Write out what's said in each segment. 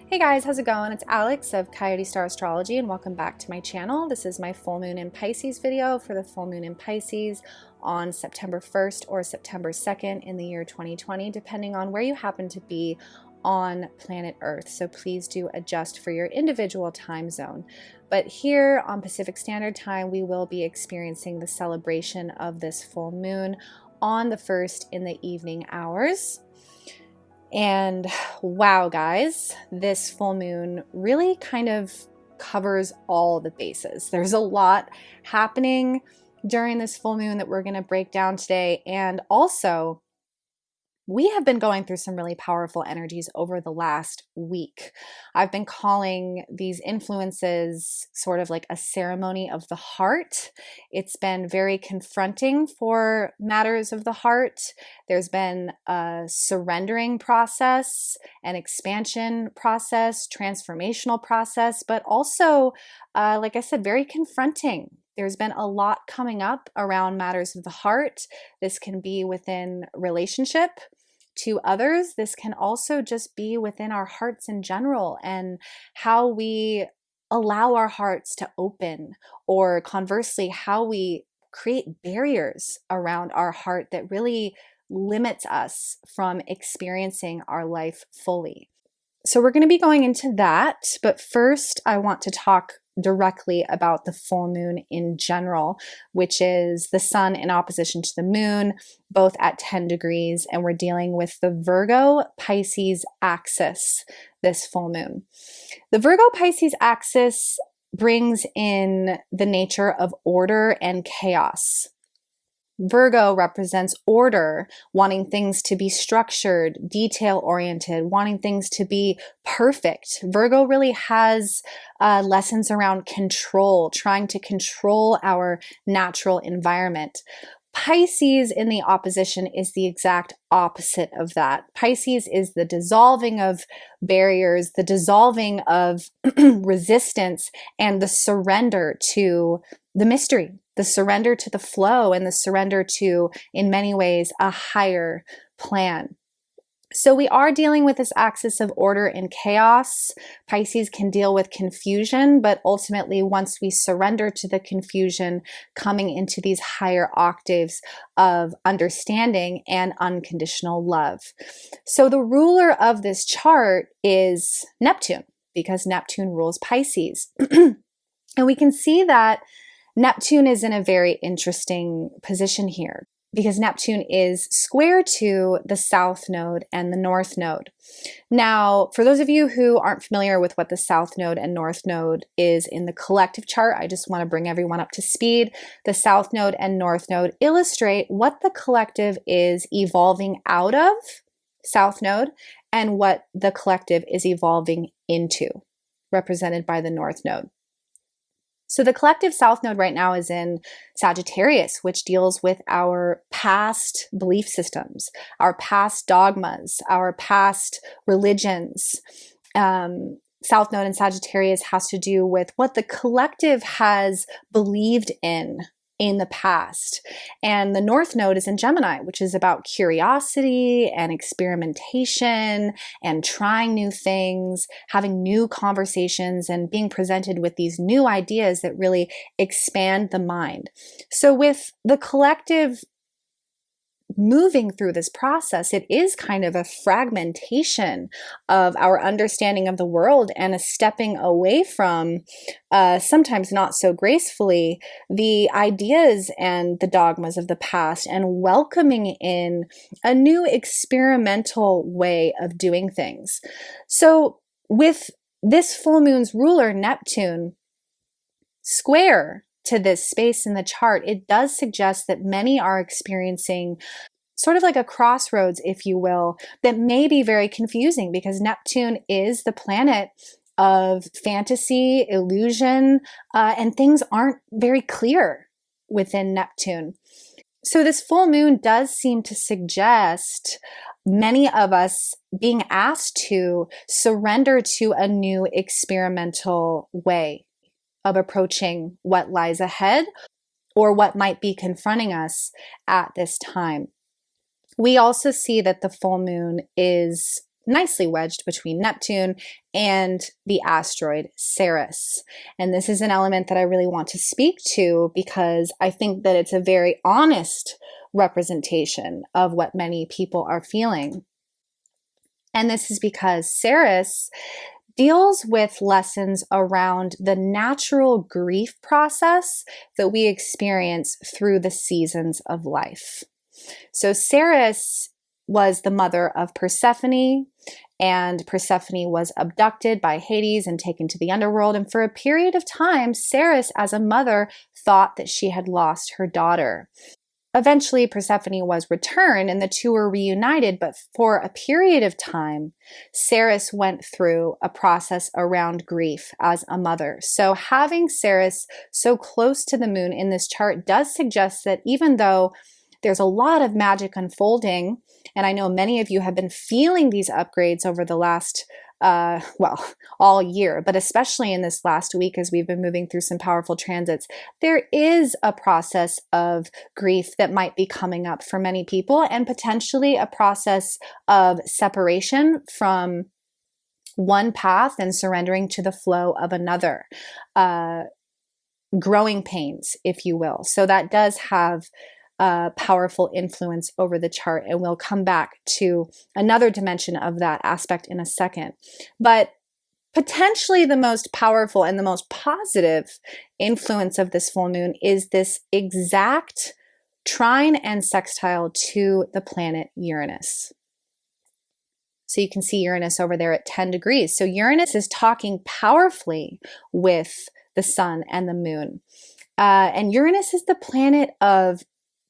Hey guys, how's it going? It's Alex of Coyote Star Astrology and welcome back to my channel. This is my full moon in Pisces video for the full moon in Pisces on September 1st or September 2nd in the year 2020, depending on where you happen to be on planet Earth. So please do adjust for your individual time zone. But here on Pacific Standard Time, we will be experiencing the celebration of this full moon on the 1st in the evening hours. And wow, guys, this full moon really kind of covers all the bases. There's a lot happening during this full moon that we're going to break down today. And also, we have been going through some really powerful energies over the last week. I've been calling these influences sort of like a ceremony of the heart. It's been very confronting for matters of the heart. There's been a surrendering process, an expansion process, transformational process, but also, like I said, very confronting. There's been a lot coming up around matters of the heart. This can be within relationship to others. This can also just be within our hearts in general and how we allow our hearts to open, or conversely, how we create barriers around our heart that really limits us from experiencing our life fully. So we're going to be going into that, but first I want to talk directly about the full moon in general, which is the sun in opposition to the moon, both at 10 degrees, and we're dealing with the Virgo-Pisces axis this full moon. The Virgo-Pisces axis brings in the nature of order and chaos. Virgo represents order, wanting things to be structured, detail-oriented, wanting things to be perfect. Virgo really has lessons around control, trying to control our natural environment. Pisces in the opposition is the exact opposite of that. Pisces is the dissolving of barriers, the dissolving of resistance, and the surrender to the mystery, the surrender to the flow, and the surrender to, in many ways, a higher plan. So we are dealing with this axis of order and chaos. Pisces can deal with confusion, but ultimately, once we surrender to the confusion, coming into these higher octaves of understanding and unconditional love. So the ruler of this chart is Neptune, because Neptune rules Pisces. And we can see that Neptune is in a very interesting position here, because Neptune is square to the South Node and the North Node. Now, for those of you who aren't familiar with what the South Node and North Node is in the collective chart, I just want to bring everyone up to speed. The South Node and North Node illustrate what the collective is evolving out of, South Node, and what the collective is evolving into, represented by the North Node. So the collective South Node right now is in Sagittarius, which deals with our past belief systems, our past dogmas, our past religions. South Node in Sagittarius has to do with what the collective has believed in the past. And the North Node is in Gemini, which is about curiosity and experimentation and trying new things, having new conversations, and being presented with these new ideas that really expand the mind. So with the collective moving through this process, it is kind of a fragmentation of our understanding of the world and a stepping away from, sometimes not so gracefully, the ideas and the dogmas of the past, and welcoming in a new experimental way of doing things. So with this full moon's ruler, Neptune, square to this space in the chart, it does suggest that many are experiencing sort of like a crossroads, if you will, that may be very confusing, because Neptune is the planet of fantasy, illusion, and things aren't very clear within Neptune. So this full moon does seem to suggest many of us being asked to surrender to a new experimental way of approaching what lies ahead, or what might be confronting us at this time. We also see that the full moon is nicely wedged between Neptune and the asteroid Ceres. And this is an element that I really want to speak to because I think that it's a very honest representation of what many people are feeling. And this is because Ceres deals with lessons around the natural grief process that we experience through the seasons of life. So Ceres was the mother of Persephone, and Persephone was abducted by Hades and taken to the underworld. And for a period of time, Ceres, as a mother, thought that she had lost her daughter. Eventually, Persephone was returned and the two were reunited, but for a period of time, Ceres went through a process around grief as a mother. So having Ceres so close to the moon in this chart does suggest that even though there's a lot of magic unfolding, and I know many of you have been feeling these upgrades over the last all year, but especially in this last week as we've been moving through some powerful transits, there is a process of grief that might be coming up for many people, and potentially a process of separation from one path and surrendering to the flow of another. Growing pains, if you will. So that does have powerful influence over the chart, and we'll come back to another dimension of that aspect in a second. But potentially the most powerful and the most positive influence of this full moon is this exact trine and sextile to the planet Uranus. So you can see Uranus over there at 10 degrees. So Uranus is talking powerfully with the sun and the moon. And Uranus is the planet of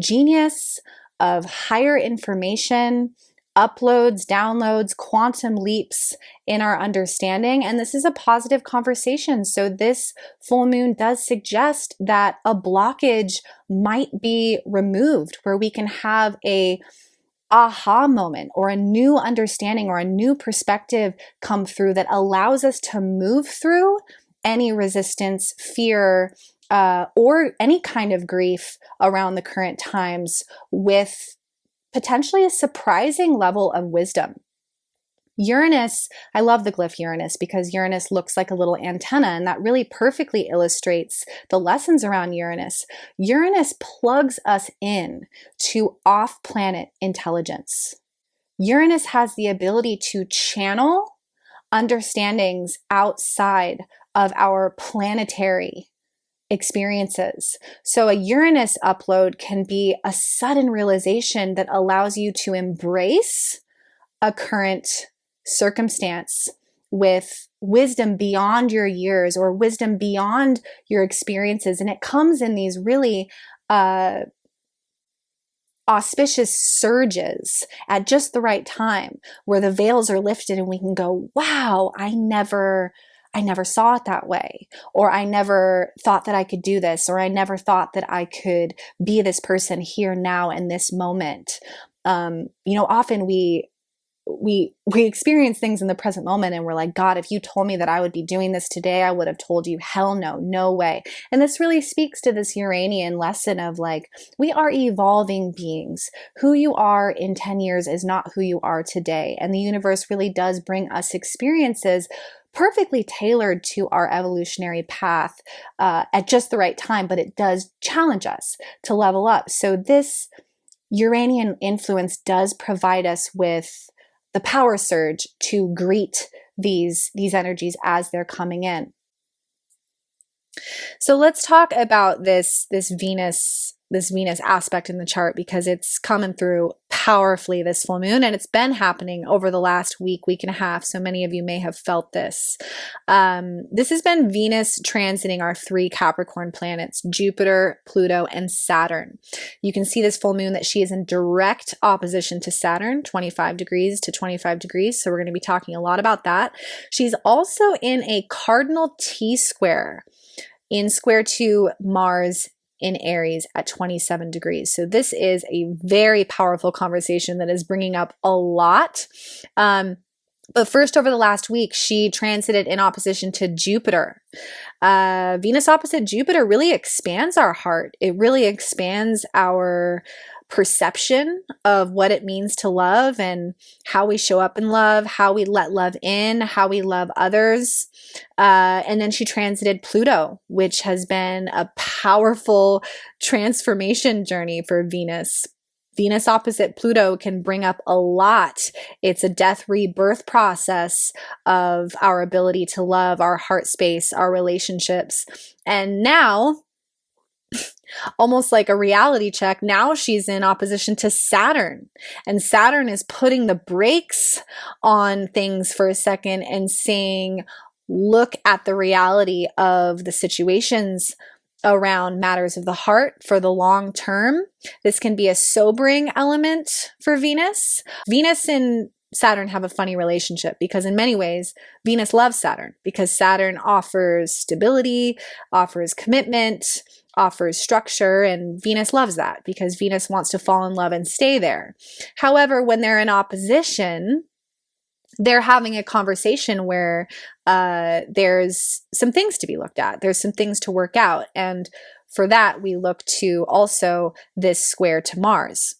genius, of higher information, uploads, downloads, quantum leaps in our understanding. And this is a positive conversation. So this full moon does suggest that a blockage might be removed, where we can have a aha moment or a new understanding or a new perspective come through that allows us to move through any resistance, fear, or any kind of grief around the current times with potentially a surprising level of wisdom. Uranus, I love the glyph Uranus because Uranus looks like a little antenna, and that really perfectly illustrates the lessons around Uranus. Uranus plugs us in to off-planet intelligence. Uranus has the ability to channel understandings outside of our planetary experiences. So a Uranus upload can be a sudden realization that allows you to embrace a current circumstance with wisdom beyond your years or wisdom beyond your experiences. And it comes in these really auspicious surges at just the right time where the veils are lifted and we can go, wow, I never saw it that way, or I never thought that I could do this, or I never thought that I could be this person here now in this moment. Often we experience things in the present moment and we're like, God, if you told me that I would be doing this today, I would have told you, hell no, no way. And this really speaks to this Uranian lesson of like, we are evolving beings. Who you are in 10 years is not who you are today. And the universe really does bring us experiences perfectly tailored to our evolutionary path at just the right time, but it does challenge us to level up. So this Uranian influence does provide us with the power surge to greet these energies as they're coming in. So let's talk about this Venus aspect in the chart, because it's coming through powerfully this full moon, and it's been happening over the last week and a half. So many of you may have felt this. This has been Venus transiting our 3 Capricorn planets, Jupiter, Pluto, and Saturn. You can see this full moon that she is in direct opposition to Saturn, 25 degrees to 25 degrees. So we're going to be talking a lot about that. She's also in a cardinal T-square in square to Mars in Aries at 27 degrees. So this is a very powerful conversation that is bringing up a lot. But first, over the last week, she transited in opposition to Jupiter. Venus opposite Jupiter really expands our heart. It really expands our perception of what it means to love and how we show up in love, how we let love in, how we love others. And then she transited Pluto, which has been a powerful transformation journey for Venus. Venus opposite Pluto can bring up a lot. It's a death rebirth process of our ability to love, our heart space, our relationships. And now, almost like a reality check, now she's in opposition to Saturn. And Saturn is putting the brakes on things for a second and saying, look at the reality of the situations around matters of the heart for the long term. This can be a sobering element for Venus. Venus and Saturn have a funny relationship because in many ways, Venus loves Saturn because Saturn offers stability, offers commitment, offers structure, and Venus loves that because Venus wants to fall in love and stay there. However, when they're in opposition, they're having a conversation where there's some things to be looked at. There's some things to work out. And for that, we look to also this square to Mars.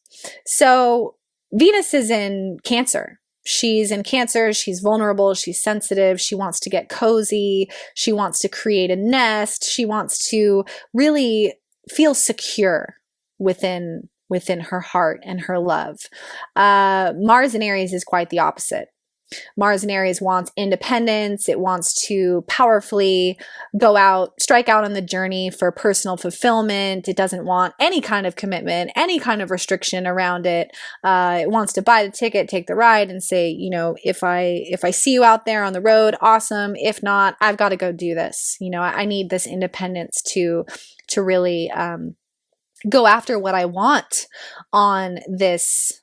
So Venus is in Cancer. She's in Cancer. She's vulnerable. She's sensitive. She wants to get cozy. She wants to create a nest. She wants to really feel secure within her heart and her love. Mars in Aries is quite the opposite. Mars in Aries wants independence. It wants to powerfully go out, strike out on the journey for personal fulfillment. It doesn't want any kind of commitment, any kind of restriction around it. It wants to buy the ticket, take the ride, and say, you know, if I see you out there on the road, awesome. If not, I've got to go do this. You know, I need this independence to really go after what I want on this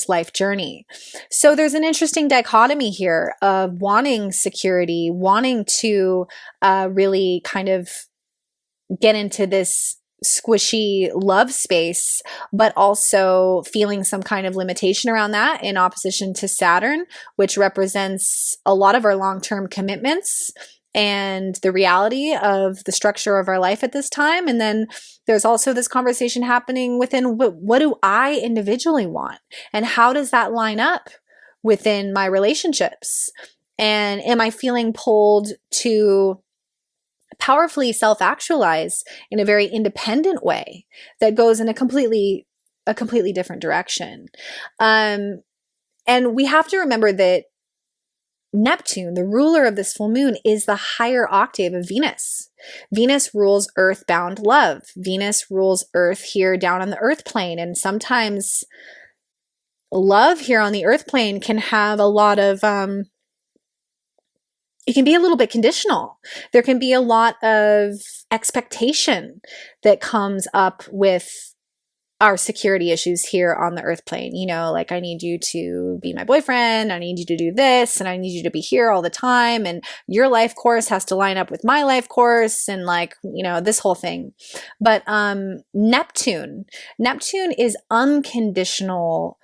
life journey. So there's an interesting dichotomy here of wanting security, wanting to really kind of get into this squishy love space, but also feeling some kind of limitation around that in opposition to Saturn, which represents a lot of our long-term commitments and the reality of the structure of our life at this time. And then there's also this conversation happening within what do I individually want? And how does that line up within my relationships? And am I feeling pulled to powerfully self-actualize in a very independent way that goes in a completely different direction? And we have to remember that Neptune, the ruler of this full moon, is the higher octave of Venus. Venus rules earthbound love. Venus rules earth here down on the earth plane. And sometimes love here on the earth plane can have a lot of, it can be a little bit conditional. There can be a lot of expectation that comes up with our security issues here on the earth plane. You know, like, I need you to be my boyfriend, I need you to do this, and I need you to be here all the time, and your life course has to line up with my life course, and like, you know, this whole thing. But Neptune is unconditional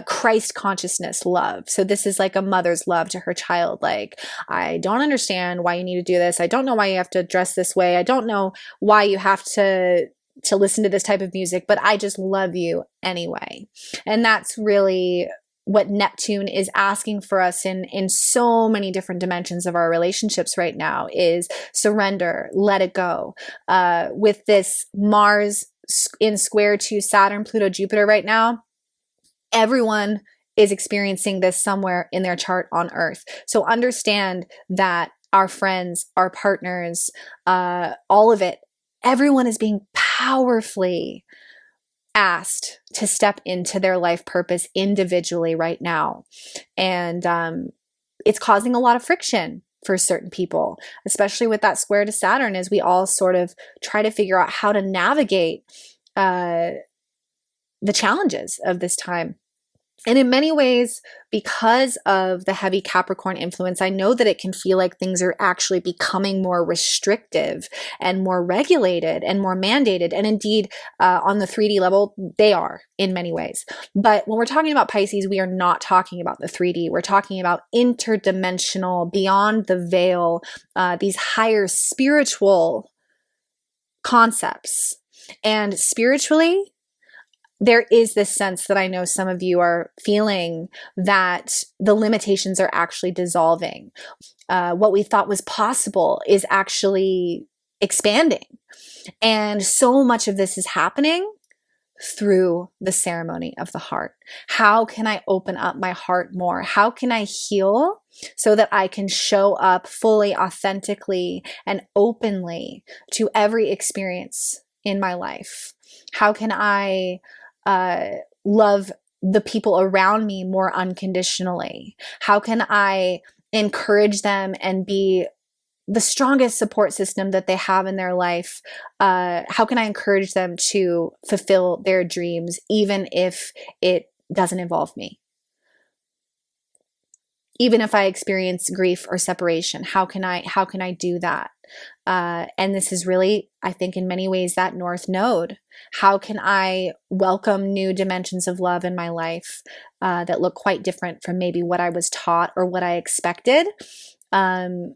Christ consciousness love. So this is like a mother's love to her child. Like, I don't understand why you need to do this. I don't know why you have to dress this way. I don't know why you have to listen to this type of music, but I just love you anyway. And that's really what Neptune is asking for us in so many different dimensions of our relationships right now, is surrender, let it go. With this Mars in square to Saturn, Pluto, Jupiter right now, everyone is experiencing this somewhere in their chart on Earth. So understand that our friends, our partners, all of it, everyone is being powerfully asked to step into their life purpose individually right now. And it's causing a lot of friction for certain people, especially with that square to Saturn, as we all sort of try to figure out how to navigate the challenges of this time. And in many ways, because of the heavy Capricorn influence, I know that it can feel like things are actually becoming more restrictive and more regulated and more mandated. And indeed, on the 3D level, they are in many ways. But when we're talking about Pisces, we are not talking about the 3D. We're talking about interdimensional, beyond the veil, these higher spiritual concepts. And spiritually, there is this sense that I know some of you are feeling, that the limitations are actually dissolving. What we thought was possible is actually expanding. And so much of this is happening through the ceremony of the heart. How can I open up my heart more? How can I heal so that I can show up fully, authentically, and openly to every experience in my life? How can I love the people around me more unconditionally? How can I encourage them and be the strongest support system that they have in their life? How can I encourage them to fulfill their dreams, even if it doesn't involve me? Even if I experience grief or separation, how can I do that? And this is really, I think, in many ways, that North Node. How can I welcome new dimensions of love in my life that look quite different from maybe what I was taught or what I expected? And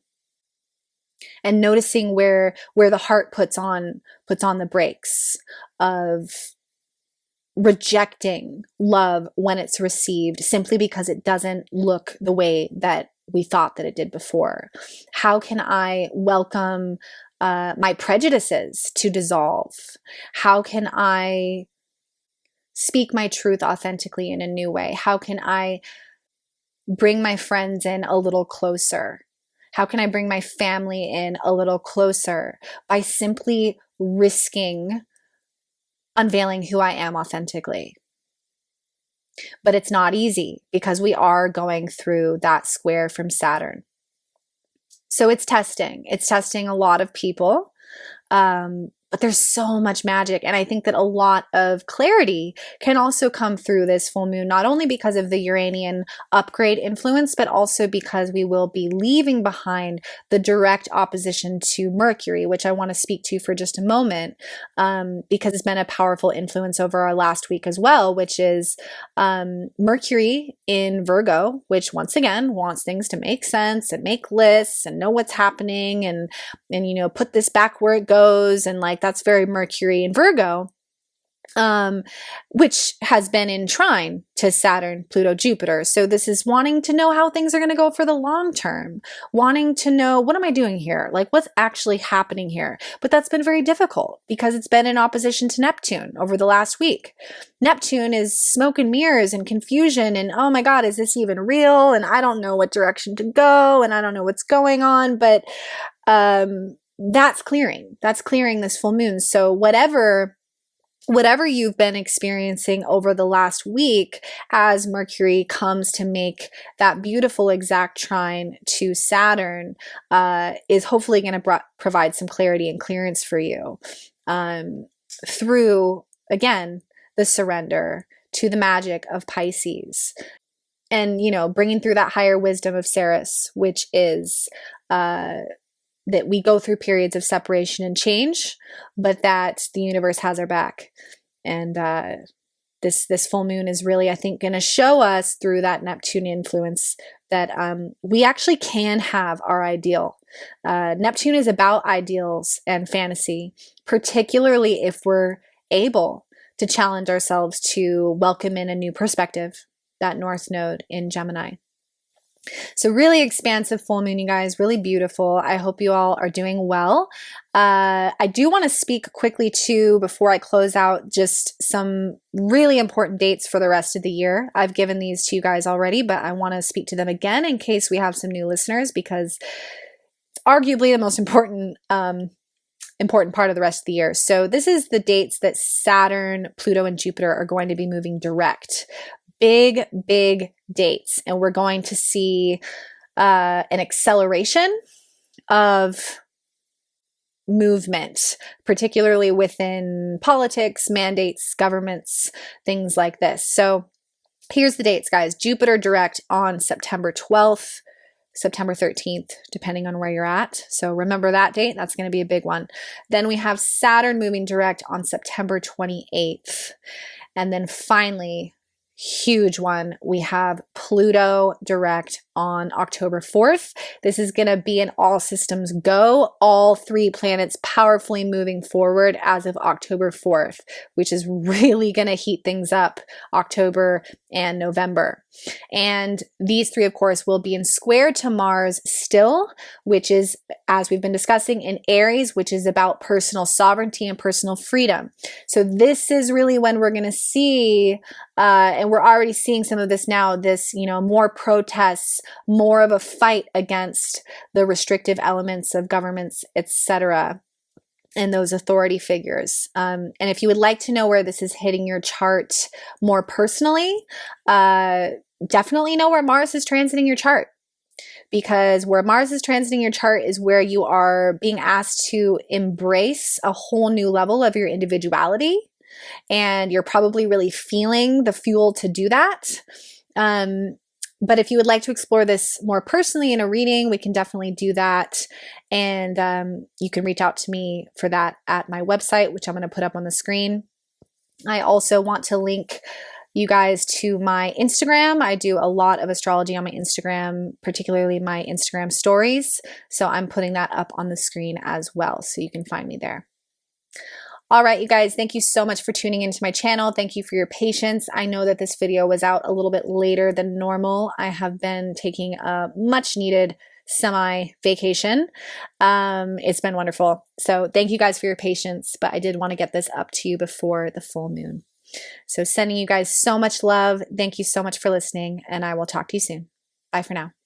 noticing where the heart puts on the brakes of rejecting love when it's received simply because it doesn't look the way that we thought that it did before. How can I welcome my prejudices to dissolve? How can I speak my truth authentically in a new way? How can I bring my friends in a little closer? How can I bring my family in a little closer by simply risking unveiling who I am authentically? But it's not easy because we are going through that square from Saturn. So it's testing. It's testing a lot of people. But there's so much magic. And I think that a lot of clarity can also come through this full moon, not only because of the Uranian upgrade influence, but also because we will be leaving behind the direct opposition to Mercury, which I want to speak to for just a moment, because it's been a powerful influence over our last week as well, which is Mercury in Virgo, which once again wants things to make sense and make lists and know what's happening and put this back where it goes, and like that's very Mercury in Virgo, which has been in trine to Saturn, Pluto, Jupiter. So this is wanting to know how things are going to go for the long term, wanting to know, what am I doing here? Like, what's actually happening here? But that's been very difficult because it's been in opposition to Neptune over the last week. Neptune is smoke and mirrors and confusion and, oh my God, is this even real? And I don't know what direction to go and I don't know what's going on, but that's clearing this full moon. So whatever you've been experiencing over the last week as Mercury comes to make that beautiful exact trine to Saturn is hopefully going to provide some clarity and clearance for you through, again, the surrender to the magic of Pisces and, bringing through that higher wisdom of Ceres, which is that we go through periods of separation and change, but that the universe has our back. And this full moon is really, I think, going to show us through that Neptune influence that we actually can have our ideal. Neptune is about ideals and fantasy, particularly if we're able to challenge ourselves to welcome in a new perspective, that North Node in Gemini. So really expansive full moon, you guys, really beautiful. I hope you all are doing well. I do want to speak quickly too, before I close out, just some really important dates for the rest of the year. I've given these to you guys already, but I want to speak to them again in case we have some new listeners, because it's arguably the most important part of the rest of the year. So this is the dates that Saturn, Pluto, and Jupiter are going to be moving direct. Big dates. And we're going to see an acceleration of movement, particularly within politics, mandates, governments, things like this. So Here's the dates, guys. Jupiter direct on September 12th, September 13th, depending on where you're at. So remember that date. That's going to be a big one. Then we have Saturn moving direct on September 28th. And then finally, huge one, we have Pluto direct on October 4th. This is going to be an all systems go, all 3 planets powerfully moving forward as of October 4th, which is really going to heat things up October and November. And these 3, of course, will be in square to Mars still, which is, as we've been discussing, in Aries, which is about personal sovereignty and personal freedom. So this is really when we're going to see, and we're already seeing some of this now, this, more protests, more of a fight against the restrictive elements of governments, etc., and those authority figures. And if you would like to know where this is hitting your chart more personally, definitely know where Mars is transiting your chart. Because where Mars is transiting your chart is where you are being asked to embrace a whole new level of your individuality. And you're probably really feeling the fuel to do that. But if you would like to explore this more personally in a reading, we can definitely do that. And you can reach out to me for that at my website, which I'm going to put up on the screen. I also want to link you guys to my Instagram. I do a lot of astrology on my Instagram, particularly my Instagram stories. So I'm putting that up on the screen as well, so you can find me there. All right, you guys, thank you so much for tuning into my channel. Thank you for your patience. I know that this video was out a little bit later than normal. I have been taking a much needed semi-vacation. It's been wonderful. So thank you guys for your patience, but I did want to get this up to you before the full moon. So sending you guys so much love. Thank you so much for listening, and I will talk to you soon. Bye for now.